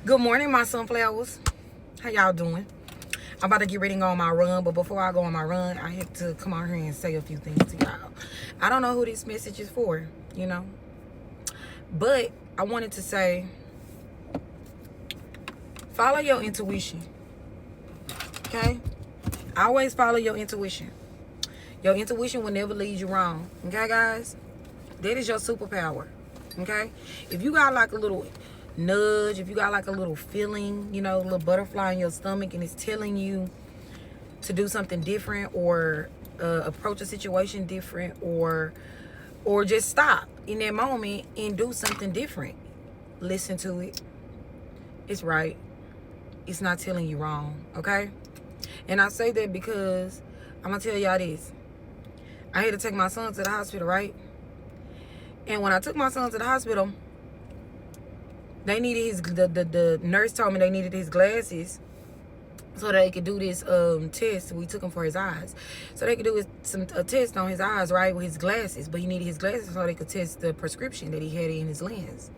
Good morning, my sunflowers. How y'all doing? I'm about to get ready to go on my run, but before I go on my run, I have to come out here and say a few things to y'all. I don't know who this message is for, but I wanted to say, follow your intuition, okay? Always follow your intuition. Your intuition will never lead you wrong, okay, guys? That is your superpower, okay? If you got like a little nudge, if you got like a little feeling, a little butterfly in your stomach, and it's telling you to do something different, or approach a situation different, or just stop in that moment and do something different, listen to it. It's right. It's not telling you wrong, okay? And I say that because I'm gonna tell y'all this. I had to take my son to the hospital, right? And when I took my son to the hospital, they needed the nurse told me they needed his glasses so they could do this test. We took him for his eyes. So they could do a test on his eyes, right, with his glasses. But he needed his glasses so they could test the prescription that he had in his lens.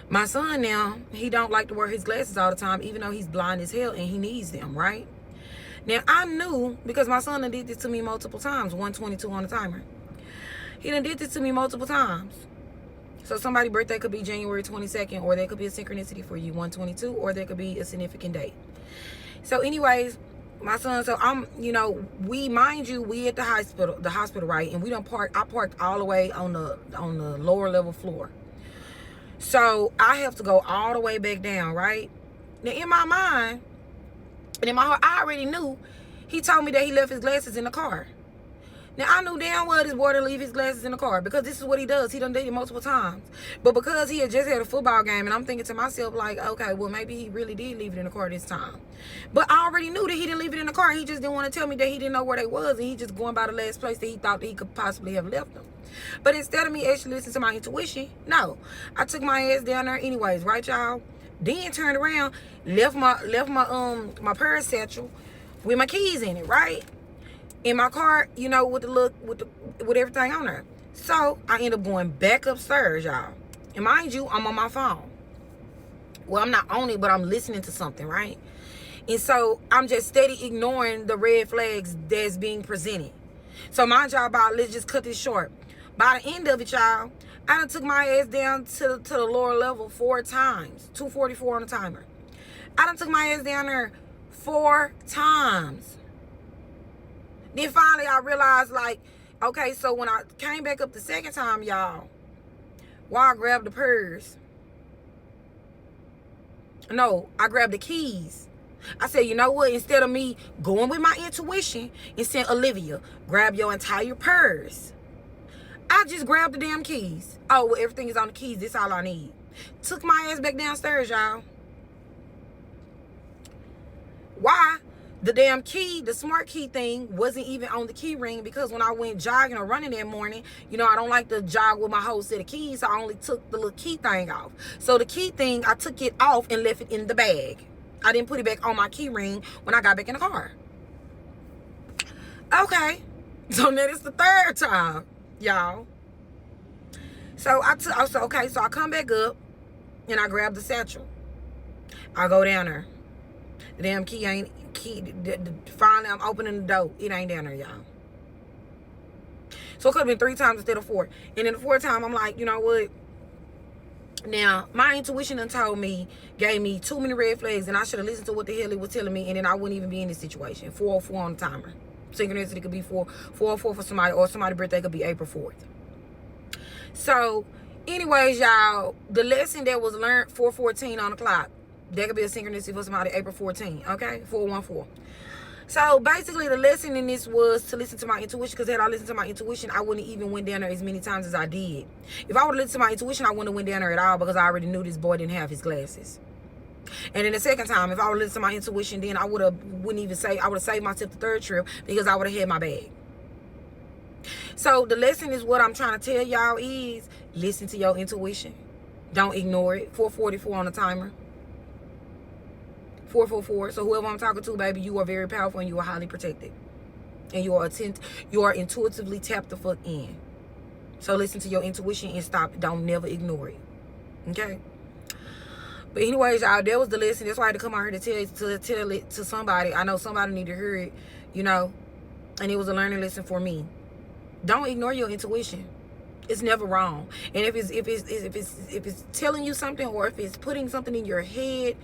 My son now, he don't like to wear his glasses all the time, even though he's blind as hell and he needs them, right? Now, I knew, because my son done did this to me multiple times, 122 on the timer. He done did this to me multiple times. So somebody's birthday could be January 22nd, or there could be a synchronicity for you, 122, or there could be a significant date. So anyways, my son, so I'm, we at the hospital, right? And I parked all the way on the lower level floor. So I have to go all the way back down, right? Now in my mind, and in my heart, I already knew. He told me that he left his glasses in the car. Now, I knew damn well this boy to leave his glasses in the car, because this is what he does. He done did it multiple times. But because he had just had a football game, and I'm thinking to myself, like, okay, well, maybe he really did leave it in the car this time. But I already knew that he didn't leave it in the car. He just didn't want to tell me that he didn't know where they was, and he just going by the last place that he thought that he could possibly have left them. But instead of me actually listening to my intuition, no. I took my ass down there anyways, right, y'all? Then turned around, left my purse satchel with my keys in it, right? In my car, with everything on there. So I end up going back upstairs, y'all. And mind you, I'm on my phone. Well, I'm not on it, but I'm listening to something, right? And so I'm just steady ignoring the red flags that's being presented. So mind y'all, let's just cut this short. By the end of it, y'all, I done took my ass down to the lower level 4 times. 244 on the timer. I done took my ass down there 4 times. Then finally I realized, like, okay, so when I came back up the second time, y'all, while I grabbed the purse, no, I grabbed the keys. I said, you know what? Instead of me going with my intuition and saying, Olivia, grab your entire purse, I just grabbed the damn keys. Oh, well, everything is on the keys. This all I need. Took my ass back downstairs, y'all. Why? The damn key, the smart key thing, wasn't even on the key ring, because when I went jogging or running that morning, I don't like to jog with my whole set of keys, so I only took the little key thing off. So the key thing, I took it off and left it in the bag. I didn't put it back on my key ring when I got back in the car. Okay. So now it's the 3rd time, y'all. So so I come back up and I grab the satchel. I go down there. The damn key ain't. Finally, I'm opening the door. It ain't down there, y'all. So it could have been 3 times instead of 4. And then the 4th time, I'm like, you know what? Now, my intuition gave me too many red flags, and I should have listened to what the hell it was telling me, and then I wouldn't even be in this situation. 404 on the timer. Synchronicity could be 404 for somebody, or somebody's birthday could be April 4th. So, anyways, y'all, the lesson that was learned, 414 on the clock. That could be a synchronicity for somebody April 14, okay? 414. So basically the lesson in this was to listen to my intuition, because had I listened to my intuition, I wouldn't even went down there as many times as I did. If I would have listened to my intuition, I wouldn't have went down there at all, because I already knew this boy didn't have his glasses. And then the second time, if I would have listened to my intuition, then I would have saved myself the 3rd trip, because I would have had my bag. So the lesson is, what I'm trying to tell y'all is, listen to your intuition. Don't ignore it. 444 on the timer. 444. So whoever I'm talking to, baby, you are very powerful and you are highly protected. And you are intuitively tapped the fuck in. So listen to your intuition and stop. Don't never ignore it. Okay? But anyways, y'all, that was the lesson. That's why I had to come out here to tell it to somebody. I know somebody needed to hear it, you know. And it was a learning lesson for me. Don't ignore your intuition. It's never wrong. And if it's telling you something, or if it's putting something in your head,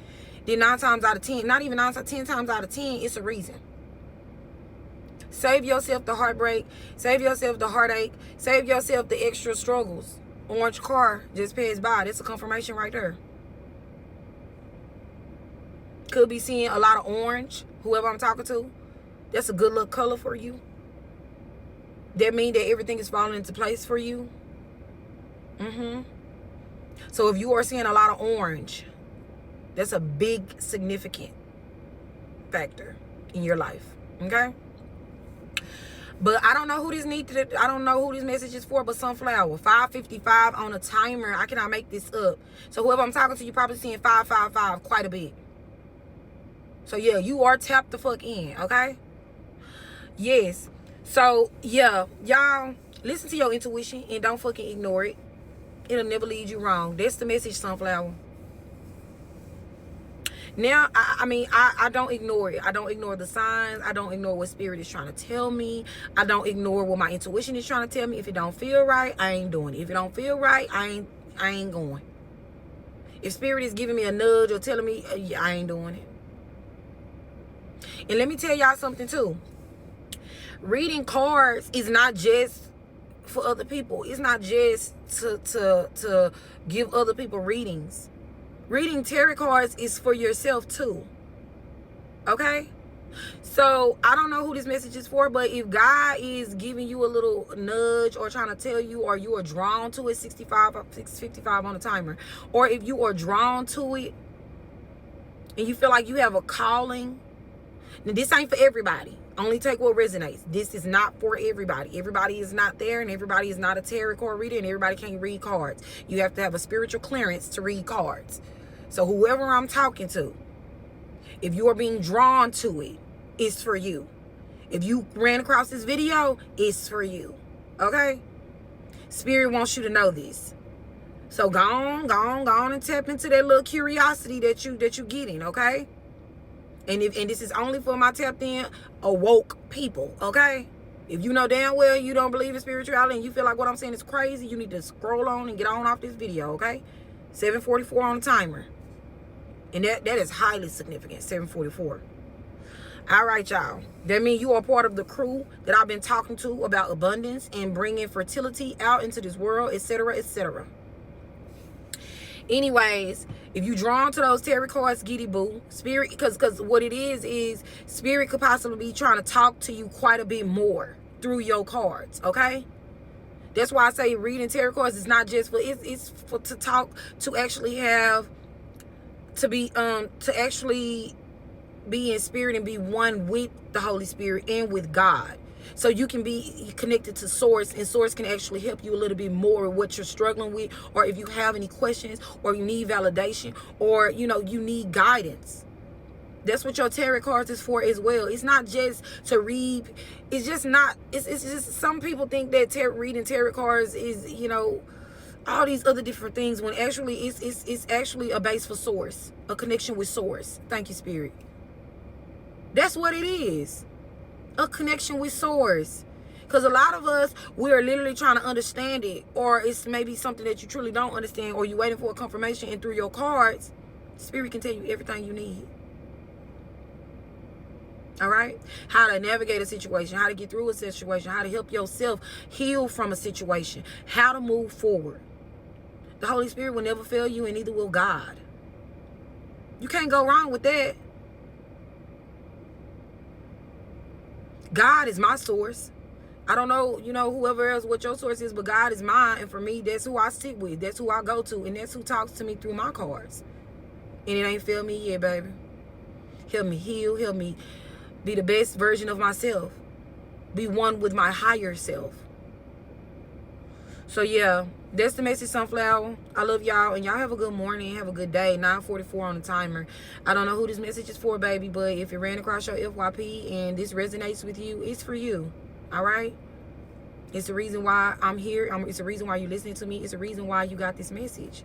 then 9 times out of 10, not even 9 times, 10 times out of 10, it's a reason. Save yourself the heartbreak. Save yourself the heartache. Save yourself the extra struggles. Orange car just passed by. That's a confirmation right there. Could be seeing a lot of orange. Whoever I'm talking to, that's a good look color for you. That means that everything is falling into place for you. So if you are seeing a lot of orange, that's a big significant factor in your life. Okay? But I don't know who I don't know who this message is for, but Sunflower. 555 on a timer. I cannot make this up. So whoever I'm talking to, you probably seeing 555 quite a bit. So yeah, you are tapped the fuck in, okay? Yes. So yeah, y'all listen to your intuition and don't fucking ignore it. It'll never lead you wrong. That's the message, Sunflower. Now, I don't ignore it. I don't ignore the signs. I don't ignore what spirit is trying to tell me. I don't ignore what my intuition is trying to tell me. If it don't feel right, I ain't doing it. If it don't feel right, I ain't going. If spirit is giving me a nudge or telling me, I ain't doing it. And let me tell y'all something too. Reading cards is not just for other people. It's not just to give other people readings. Reading tarot cards is for yourself too. Okay? So, I don't know who this message is for, but if God is giving you a little nudge or trying to tell you, or you are drawn to it, 655 on the timer, or if you are drawn to it and you feel like you have a calling, now this ain't for everybody. Only take what resonates. This is not for everybody. Everybody is not there, and everybody is not a tarot card reader, and everybody can't read cards. You have to have a spiritual clearance to read cards. So whoever I'm talking to, if you are being drawn to it, it's for you. If you ran across this video, it's for you. Okay? Spirit wants you to know this. So go on and tap into that little curiosity that you getting, okay? And this is only for my tapped in, awoke people, okay? If you know damn well you don't believe in spirituality and you feel like what I'm saying is crazy, you need to scroll on and get on off this video, okay? 744 on the timer. And that is highly significant, 744. All right, y'all. That means you are part of the crew that I've been talking to about abundance and bringing fertility out into this world, etc., etc. Anyways, if you drawn to those tarot cards, giddy boo, spirit, because what it is spirit could possibly be trying to talk to you quite a bit more through your cards, okay? That's why I say reading tarot cards is not just for, it's for to talk, to actually have, to actually be in spirit and be one with the Holy Spirit and with God. So you can be connected to source, and source can actually help you a little bit more with what you're struggling with, or if you have any questions, or you need validation, or you need guidance. That's what your tarot cards is for as well. It's not just to read. It's just not. It's just some people think that reading tarot cards is all these other different things, when actually it's actually a base for source, a connection with source. Thank you, Spirit. That's what it is. A connection with source. Because a lot of us, we're literally trying to understand it, or it's maybe something that you truly don't understand, or you're waiting for a confirmation, and through your cards, Spirit can tell you everything you need. All right? How to navigate a situation, how to get through a situation, how to help yourself heal from a situation, how to move forward. The Holy Spirit will never fail you, and neither will God. You can't go wrong with that. God is my source. I don't know, whoever else, what your source is, but God is mine. And for me, that's who I stick with. That's who I go to. And that's who talks to me through my cards. And it ain't failed me yet, baby. Help me heal. Help me be the best version of myself. Be one with my higher self. So, yeah, that's the message, Sunflower. I love y'all. And y'all have a good morning. Have a good day. 9:44 on the timer. I don't know who this message is for, baby. But if it ran across your FYP and this resonates with you, it's for you. All right? It's the reason why I'm here. It's the reason why you're listening to me. It's the reason why you got this message.